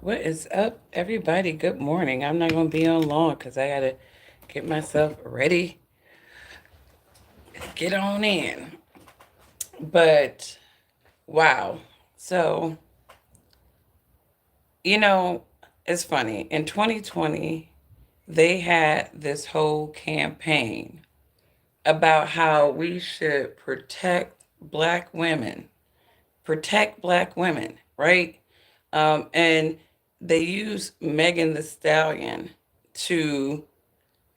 What is up, everybody? Good morning. I'm not going to be on long because I got to get myself ready, get on in. But wow. So, you know, it's funny. In 2020, they had this whole campaign about how we should protect black women, right? And they use Megan the Stallion to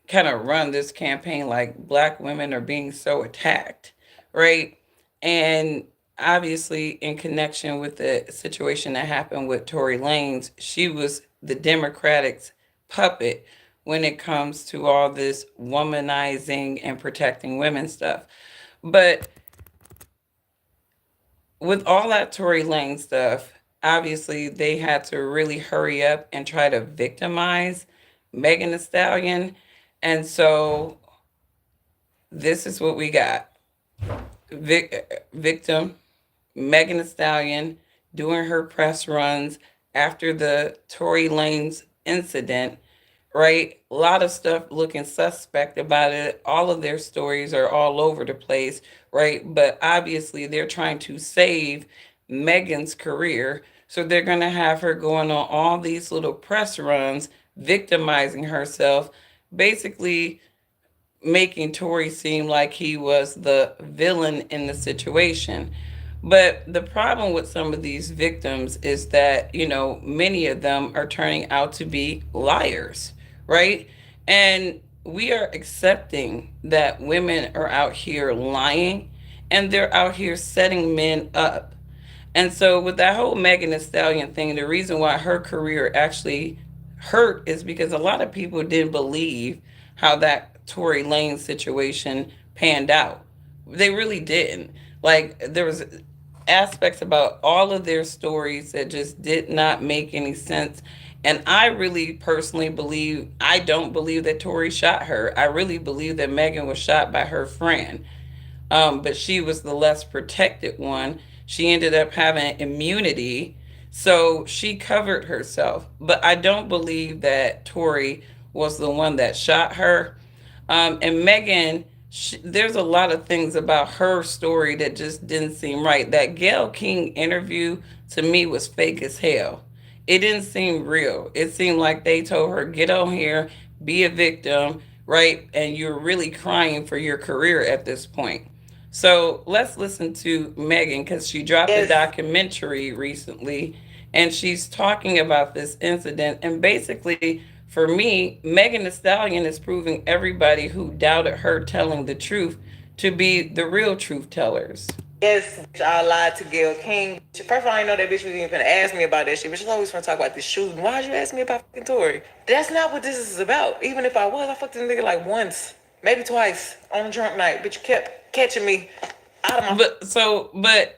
kind of run this campaign like black women are being so attacked, right? And obviously, in connection with the situation that happened with Tory Lanez, she was the Democrats' puppet when it comes to all this womanizing and protecting women stuff. But with all that Tory Lane stuff, obviously they had to really hurry up and try to victimize Megan Thee Stallion. And so this is what we got. Victim Megan Thee Stallion doing her press runs after the Tory Lanez incident, right? A lot of stuff looking suspect about it. All of their stories are all over the place, right? But obviously, they're trying to save Megan's career. So they're going to have her going on all these little press runs, victimizing herself, basically making Tory seem like he was the villain in the situation. But the problem with some of these victims is that, many of them are turning out to be liars, right? And we are accepting that women are out here lying and they're out here setting men up. And so, with that whole Megan Thee Stallion thing, the reason why her career actually hurt is because a lot of people didn't believe how that Tory Lane situation panned out. They really didn't. Like, there was aspects about all of their stories that just did not make any sense. And I really personally believe, I don't believe that Tory shot her. I really believe that Megan was shot by her friend, but she was the less protected one. She ended up having immunity, so she covered herself. But I don't believe that Tori was the one that shot her. And Megan, there's a lot of things about her story that just didn't seem right. That Gayle King interview to me was fake as hell. It didn't seem real. It seemed like they told her, get on here, be a victim, right? And you're really crying for your career at this point. So let's listen to Megan because she dropped a Yes. documentary recently and she's talking about this incident. And basically, for me, Megan Thee Stallion is proving everybody who doubted her telling the truth to be the real truth tellers. Yes, bitch, I lied to Gayle King. First of all, I didn't know that bitch was even gonna ask me about that shit. But she's always gonna talk about this shooting. Why'd you ask me about fucking Tory? That's not what this is about. Even if I was, I fucked this nigga like once, maybe twice on a drunk night. But you kept catching me out of my.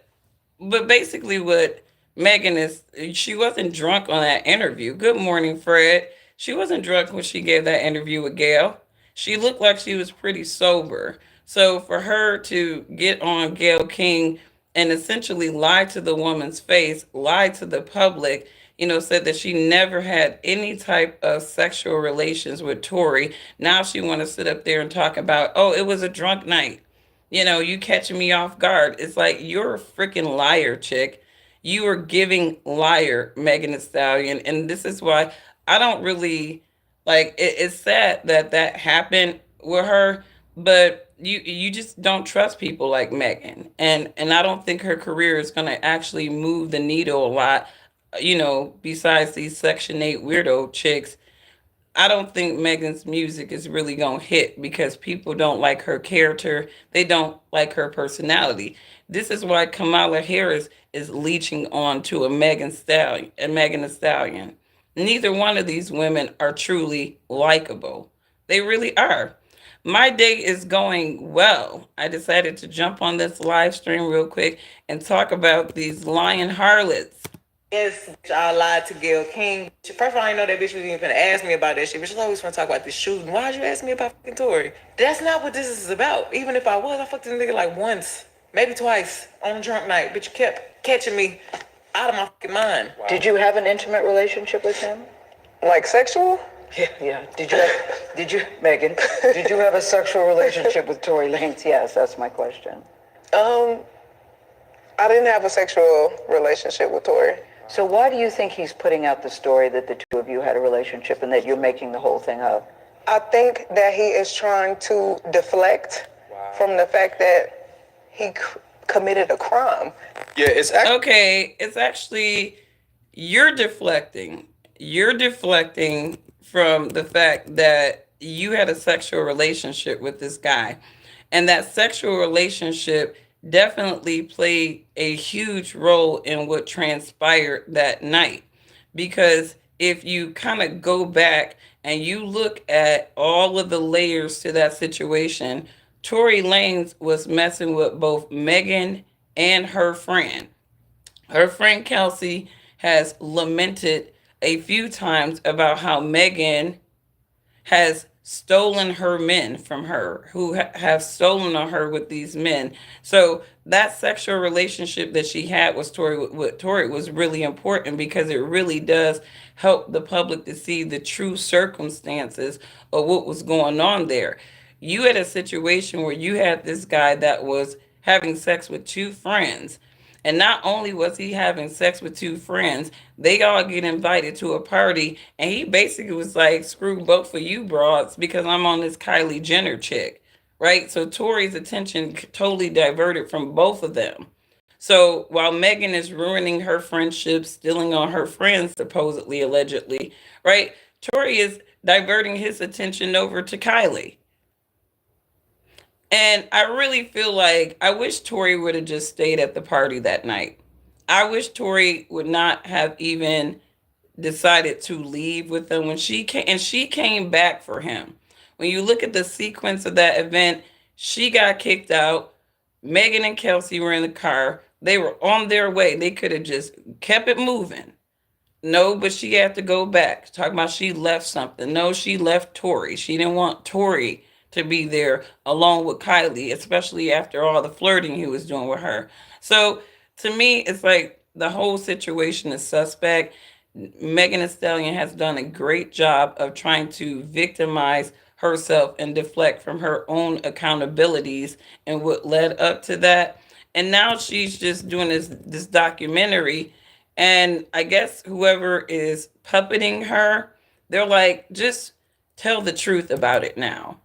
But basically, what Megan is, she wasn't drunk on that interview. Good morning, Fred. She wasn't drunk when she gave that interview with Gail. She looked like she was pretty sober. So for her to get on Gail King and essentially lie to the woman's face, lie to the public, said that she never had any type of sexual relations with Tori. Now she want to sit up there and talk about, oh, it was a drunk night. You catching me off guard. It's like you're a freaking liar, chick. You are giving liar, Megan Thee Stallion, and this is why I don't really like. It's sad that that happened with her, but you just don't trust people like Megan, and I don't think her career is gonna actually move the needle a lot. Besides these Section 8 weirdo chicks, I don't think Megan's music is really going to hit because people don't like her character. They don't like her personality. This is why Kamala Harris is leeching on to a Megan Thee Stallion. Neither one of these women are truly likable. They really are. My day is going well. I decided to jump on this live stream real quick and talk about these lying harlots. Yes, bitch, I lied to Gayle King. First of all, I didn't know that bitch was even gonna ask me about that shit. But she's always gonna talk about this shooting. Why'd you ask me about fucking Tory? That's not what this is about. Even if I was, I fucked this nigga like once, maybe twice on a drunk night. But you kept catching me out of my fucking mind. Wow. Did you have an intimate relationship with him? Like sexual? Yeah, yeah. Megan, did you have a sexual relationship with Tory Lanez? Yes, that's my question. Um, I didn't have a sexual relationship with Tory. So why do you think he's putting out the story that the two of you had a relationship and that you're making the whole thing up? I think that he is trying to deflect from the fact that he committed a crime. Yeah, it's actually you're deflecting. You're deflecting from the fact that you had a sexual relationship with this guy. And that sexual relationship definitely played a huge role in what transpired that night. Because if you kind of go back and you look at all of the layers to that situation, Tory Lanez was messing with both Megan and her friend. Her friend Kelsey has lamented a few times about how Megan has stolen her men from her, who have stolen on her with these men. So that sexual relationship that she had with Tory was really important because it really does help the public to see the true circumstances of what was going on there. You had a situation where you had this guy that was having sex with two friends. And not only was he having sex with two friends, they all get invited to a party, and he basically was like, "Screw both of you broads because I'm on this Kylie Jenner chick," right? So Tori's attention totally diverted from both of them. So while Megan is ruining her friendship, stealing on her friends, supposedly, allegedly, right? Tori is diverting his attention over to Kylie. And I really feel like I wish Tori would have just stayed at the party that night. I wish Tori would not have even decided to leave with them when she came, and she came back for him. When you look at the sequence of that event, she got kicked out. Megan and Kelsey were in the car. They were on their way. They could have just kept it moving. No, but she had to go back. Talking about she left something. No, she left Tori. She didn't want Tori to be there along with Kylie, especially after all the flirting he was doing with her. So to me, it's like the whole situation is suspect. Megan Thee Stallion has done a great job of trying to victimize herself and deflect from her own accountabilities and what led up to that. And now she's just doing this documentary, and I guess whoever is puppeting her, they're like, just tell the truth about it now.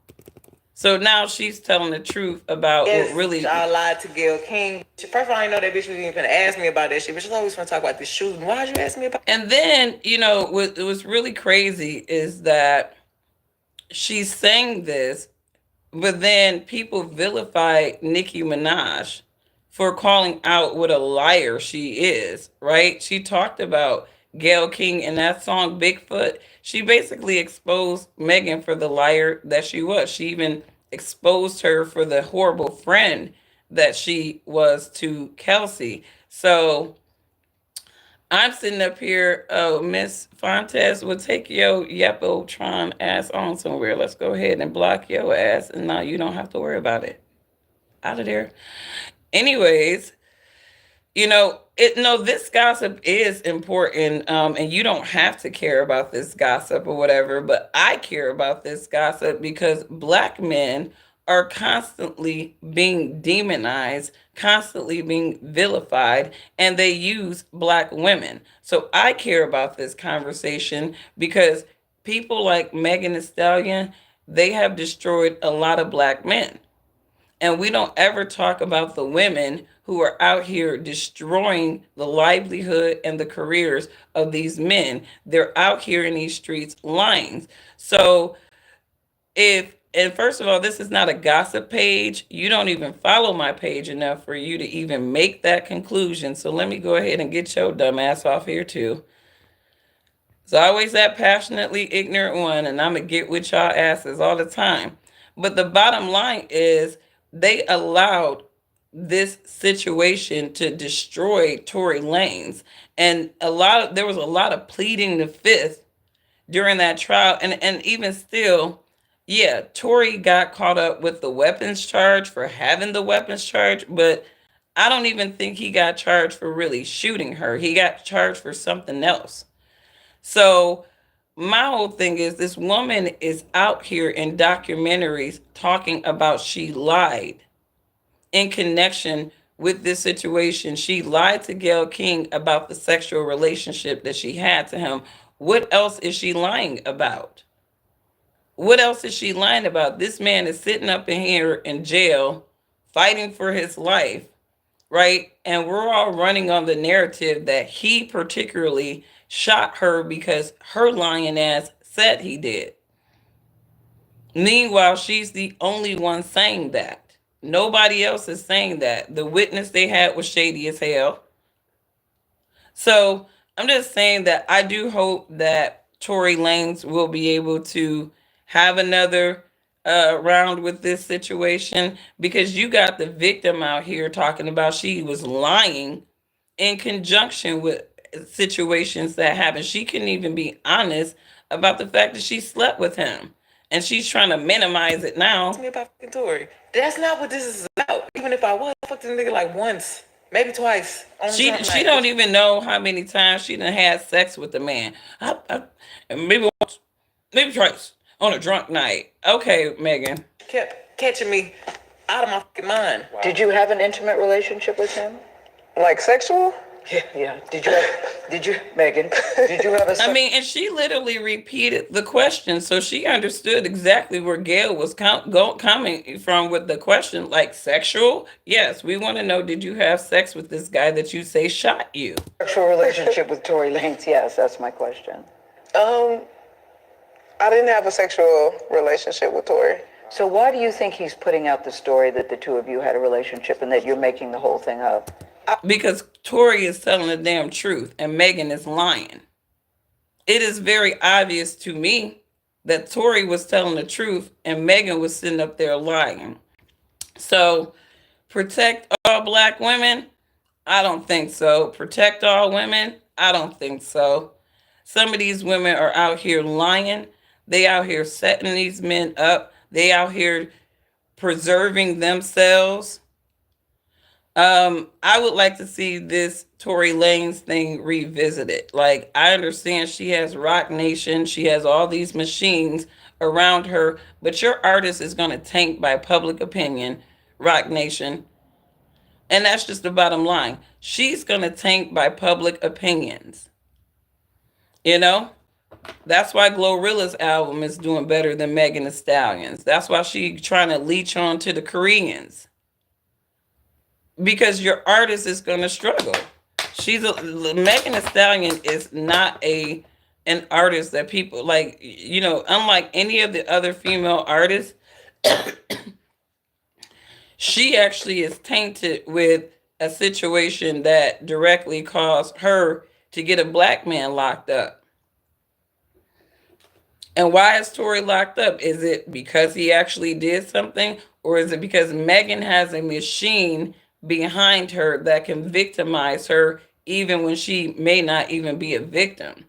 So now she's telling the truth about what really. I lied to Gayle King. First of all, I didn't know that bitch was even gonna ask me about that shit, but she's always gonna talk about this shooting. Why'd you ask me about? And then, what was really crazy is that she's saying this, but then people vilify Nicki Minaj for calling out what a liar she is, right? She talked about Gayle King in that song Bigfoot. She basically exposed Megan for the liar that she was. She even exposed her for the horrible friend that she was to Kelsey. So I'm sitting up here. Oh, Miss Fontes will take your Yepotron ass on somewhere. Let's go ahead and block your ass, and now you don't have to worry about it. Out of there. Anyways, this gossip is important, and you don't have to care about this gossip or whatever, but I care about this gossip because black men are constantly being demonized, constantly being vilified, and they use black women. So I care about this conversation because people like Megan Thee Stallion, they have destroyed a lot of black men. And we don't ever talk about the women who are out here destroying the livelihood and the careers of these men. They're out here in these streets lying. So and first of all, this is not a gossip page. You don't even follow my page enough for you to even make that conclusion. So let me go ahead and get your dumb ass off here too. It's always that passionately ignorant one, and I'm going to get with y'all asses all the time. But the bottom line is they allowed this situation to destroy Tory Lanez. And there was a lot of pleading the fifth during that trial. And even still, Tory got caught up with the weapons charge for having the weapons charge, but I don't even think he got charged for really shooting her. He got charged for something else. So my whole thing is this woman is out here in documentaries talking about she lied in connection with this situation. She lied to Gayle King about the sexual relationship that she had to him. What else is she lying about? What else is she lying about? This man is sitting up in here in jail fighting for his life, right? And we're all running on the narrative that he particularly shot her because her lying ass said he did. Meanwhile, she's the only one saying that. Nobody else is saying that. The witness they had was shady as hell. So I'm just saying that I do hope that Tory Lanez will be able to have another round with this situation, because you got the victim out here talking about she was lying in conjunction with situations that happened. She couldn't even be honest about the fact that she slept with him. And she's trying to minimize it now. Me about fucking Tory. That's not what this is about. Even if I was, I fucked this nigga like once, maybe twice on a drunk She night. don't even know how many times she done had sex with the man. Maybe once, maybe twice on a drunk night. Okay, Megan. Kept catching me out of my fucking mind. Wow. Did you have an intimate relationship with him? Like sexual? Yeah. Megan, did you have a I mean, and she literally repeated the question, so she understood exactly where Gayle was coming from with the question, like sexual. Yes, we want to know: did you have sex with this guy that you say shot you? sexual relationship with Tory Lanez? Yes, that's my question. I didn't have a sexual relationship with Tory. So why do you think he's putting out the story that the two of you had a relationship and that you're making the whole thing up? Because Tory is telling the damn truth and Megan is lying. It is very obvious to me that Tory was telling the truth and Megan was sitting up there lying. So, protect all black women? I don't think so. Protect all women? I don't think so. Some of these women are out here lying. They out here setting these men up. They out here preserving themselves. I would like to see this Tory Lanez thing revisited. Like, I understand she has Rock Nation, she has all these machines around her, but your artist is going to tank by public opinion, Rock Nation. And that's just the bottom line. She's going to tank by public opinions. You know? That's why Glorilla's album is doing better than Megan Thee Stallion's. That's why she trying to leech on to the Koreans. Because your artist is going to struggle. Megan Thee Stallion is not an artist that people like, unlike any of the other female artists. She actually is tainted with a situation that directly caused her to get a black man locked up. And why is Tory locked up? Is it because he actually did something? Or is it because Megan has a machine behind her that can victimize her even when she may not even be a victim?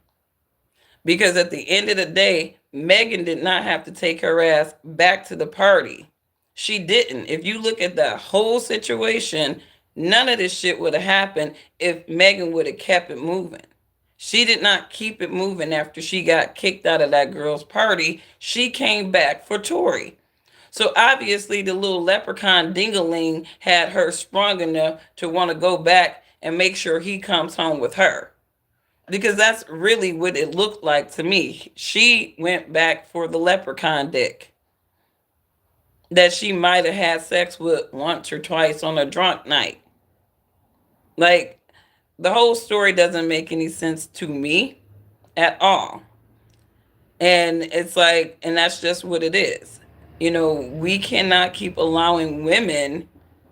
Because at the end of the day, Megan did not have to take her ass back to the party. She didn't. If you look at the whole situation, none of this shit would have happened if Megan would have kept it moving. She did not keep it moving after she got kicked out of that girl's party. She came back for Tory. So obviously the little leprechaun dingaling had her sprung enough to want to go back and make sure he comes home with her. Because that's really what it looked like to me. She went back for the leprechaun dick that she might have had sex with once or twice on a drunk night. Like, the whole story doesn't make any sense to me at all. And it's like, and that's just what it is. We cannot keep allowing women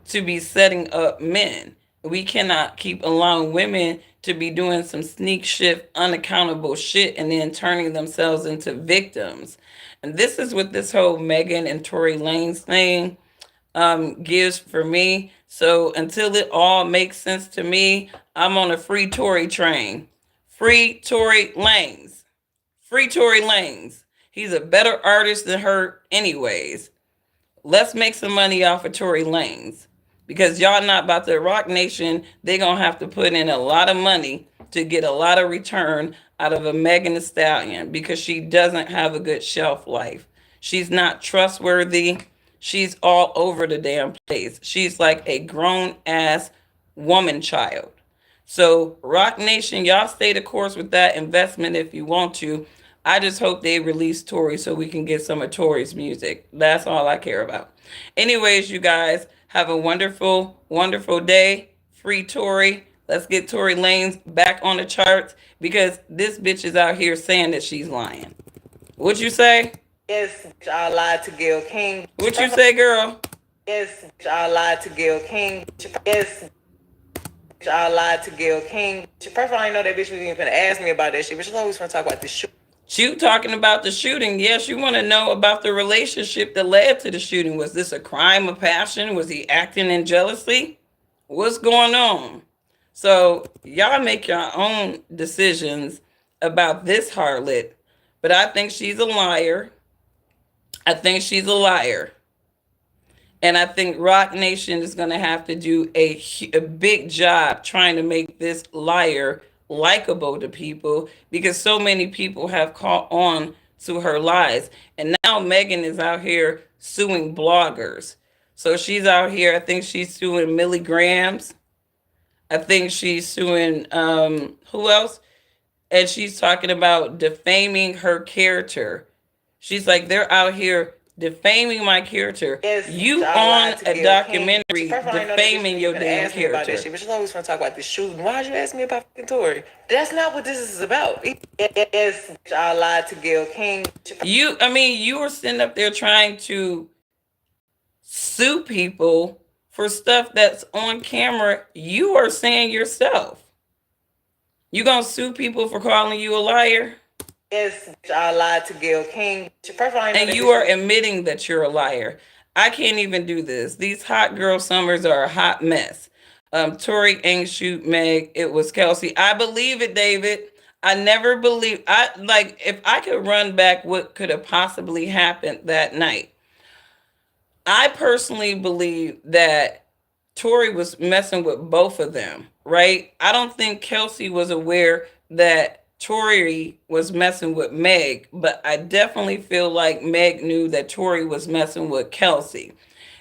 to be setting up men. We cannot keep allowing women to be doing some sneak shift, unaccountable shit and then turning themselves into victims. And this is what this whole Megan and Tory Lanez thing gives for me. So until it all makes sense to me, I'm on a free Tory train. Free Tory Lanez. Free Tory Lanez. He's a better artist than her anyways. Let's make some money off of Tory Lanez. because y'all not about to Rock Nation. They gonna have to put in a lot of money to get a lot of return out of a Megan Thee Stallion because she doesn't have a good shelf life. She's not trustworthy. She's all over the damn place. She's like a grown ass woman child. So Rock Nation, y'all stay the course with that investment if you want to. I just hope they release Tori so we can get some of Tori's music. That's all I care about. Anyways, you guys have a wonderful, wonderful day. Free Tori. Let's get Tory Lanez back on the charts because this bitch is out here saying that she's lying. What you say? Yes, I lied to Gayle King. What you say, girl? Yes, I lied to Gayle King. Yes, I lied to Gayle King. First of all, I didn't know that bitch was even gonna ask me about that shit, but she's always gonna talk about this shit. You talking about the shooting. Yes, you want to know about the relationship that led to the shooting. Was this a crime of passion? Was he acting in jealousy? What's going on? So y'all make your own decisions about this harlot. But I think she's a liar. I think she's a liar. And I think Rock Nation is going to have to do a big job trying to make this liar likable to people because so many people have caught on to her lies. And now Megan is out here suing bloggers. So she's out here, I think she's suing milligrams. I think she's suing, who else? And she's talking about defaming her character. She's like, they're out here defaming my character. Yes, you on a documentary defaming your damn character. But she's always want to talk about this shooting. Why'd you ask me about fucking Tory? That's not what this is about. Yes, I lied to Gayle King. You were sitting up there trying to sue people for stuff that's on camera. You are saying yourself. You gonna sue people for calling you a liar? Yes, I lied to Gayle King. First of all, and you are admitting that you're a liar. I can't even do this. These hot girl summers are a hot mess. Tori ain't shoot Meg. It was Kelsey. I believe it, David. I never believe. If I could run back what could have possibly happened that night. I personally believe that Tori was messing with both of them, right? I don't think Kelsey was aware that Tori was messing with Meg, but I definitely feel like Meg knew that Tori was messing with Kelsey.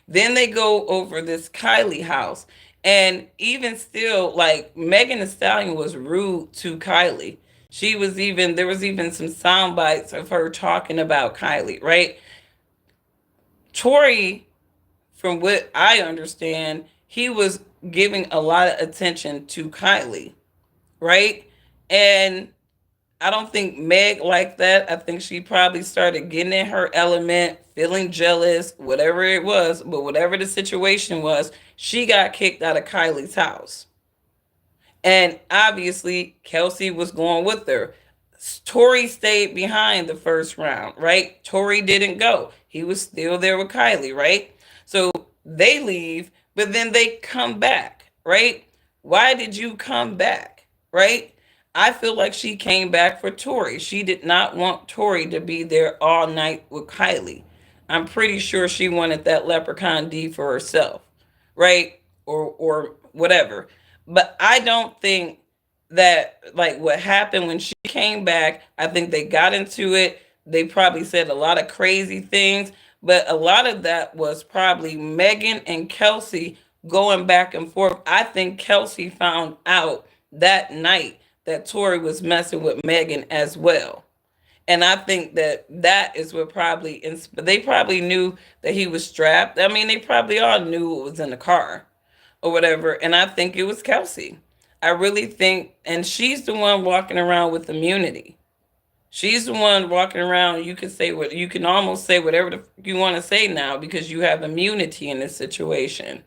Then they go over this Kylie house. And even still, like, Megan Thee Stallion was rude to Kylie. There was even some sound bites of her talking about Kylie, right? Tori, from what I understand, he was giving a lot of attention to Kylie, right? And I don't think Meg liked that. I think she probably started getting in her element, feeling jealous, whatever it was. But whatever the situation was, she got kicked out of Kylie's house. And obviously, Kelsey was going with her. Tori stayed behind the first round, right? Tori didn't go. He was still there with Kylie, right? So they leave, but then they come back, right? Why did you come back, right? I feel like she came back for Tori. She did not want Tori to be there all night with Kylie. I'm pretty sure she wanted that leprechaun D for herself, right? Or whatever. But I don't think that, like, what happened when she came back, I think they got into it. They probably said a lot of crazy things, but a lot of that was probably Megan and Kelsey going back and forth. I think Kelsey found out that night that Tori was messing with Megan as well. And I think that is what probably, they probably knew that he was strapped. I mean, they probably all knew what was in the car or whatever. And I think it was Kelsey. I really think, and she's the one walking around with immunity. She's the one walking around. You can almost say whatever you want to say now because you have immunity in this situation.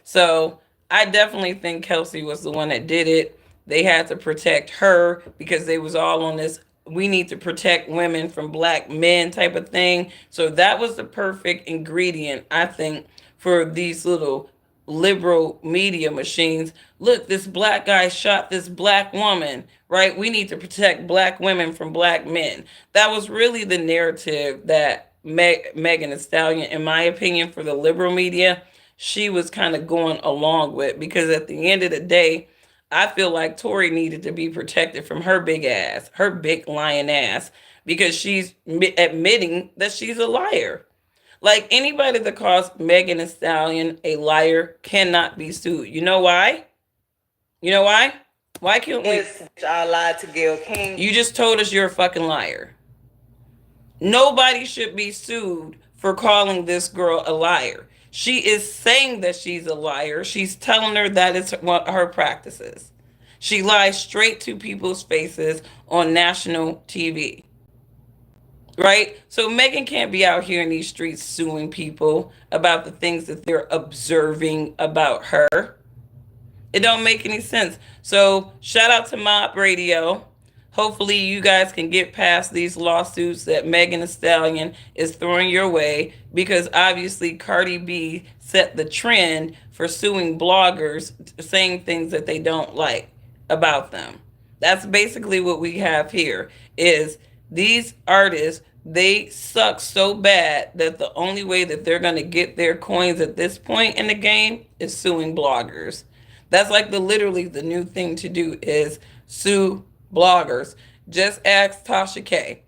So I definitely think Kelsey was the one that did it. They had to protect her because they was all on this, we need to protect women from black men type of thing. So that was the perfect ingredient, I think, for these little liberal media machines. Look, this black guy shot this black woman, right? We need to protect black women from black men. That was really the narrative that Megan Thee Stallion, in my opinion, for the liberal media, she was kind of going along with, because at the end of the day, I feel like Tory needed to be protected from her big ass, her big lying ass, because she's admitting that she's a liar. Like, anybody that calls Megan Thee Stallion a liar cannot be sued. You know why? You know why? Why can't we? Yes, I lied to Gayle King. You just told us you're a fucking liar. Nobody should be sued for calling this girl a liar. She is saying that she's a liar. She's telling her that it's what her practices. She lies straight to people's faces on national TV. Right? So Megan can't be out here in these streets suing people about the things that they're observing about her. It don't make any sense. So shout out to Mob Radio. Hopefully you guys can get past these lawsuits that Megan Thee Stallion is throwing your way, because obviously Cardi B set the trend for suing bloggers saying things that they don't like about them. That's basically what we have here, is these artists, they suck so bad that the only way that they're going to get their coins at this point in the game is suing bloggers. That's like literally the new thing to do is sue bloggers. Just ask Tasha K.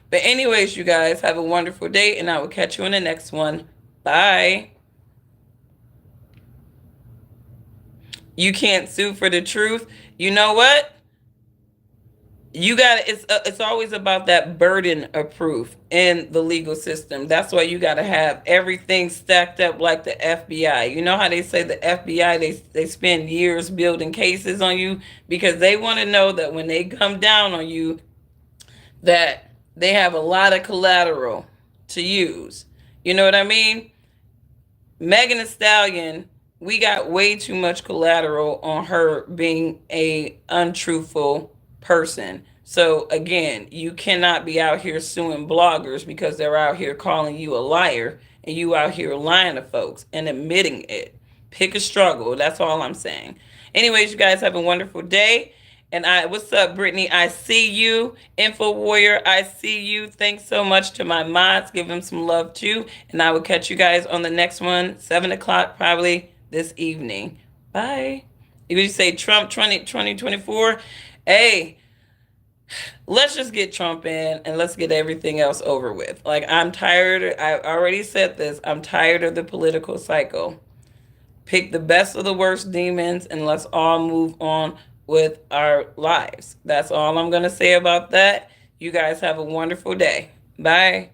But anyways, you guys have a wonderful day, and I will catch you in the next one. Bye. You can't sue for the truth. You know what? You got to, it's always about that burden of proof in the legal system. That's why you got to have everything stacked up like the FBI. You know how they say the FBI, they spend years building cases on you, because they want to know that when they come down on you, that they have a lot of collateral to use. You know what I mean? Megan Thee Stallion, we got way too much collateral on her being a untruthful person. So again, you cannot be out here suing bloggers because they're out here calling you a liar, and you out here lying to folks and admitting it. Pick a struggle. That's all I'm saying. Anyways, you guys have a wonderful day. And what's up, Brittany? I see you. Info Warrior, I see you. Thanks so much to my mods. Give them some love too. And I will catch you guys on the next one, 7 o'clock probably this evening. Bye. If you say Trump 2024, hey, let's just get Trump in and let's get everything else over with. Like, I'm tired. I already said this. I'm tired of the political cycle. Pick the best of the worst demons and let's all move on with our lives. That's all I'm going to say about that. You guys have a wonderful day. Bye.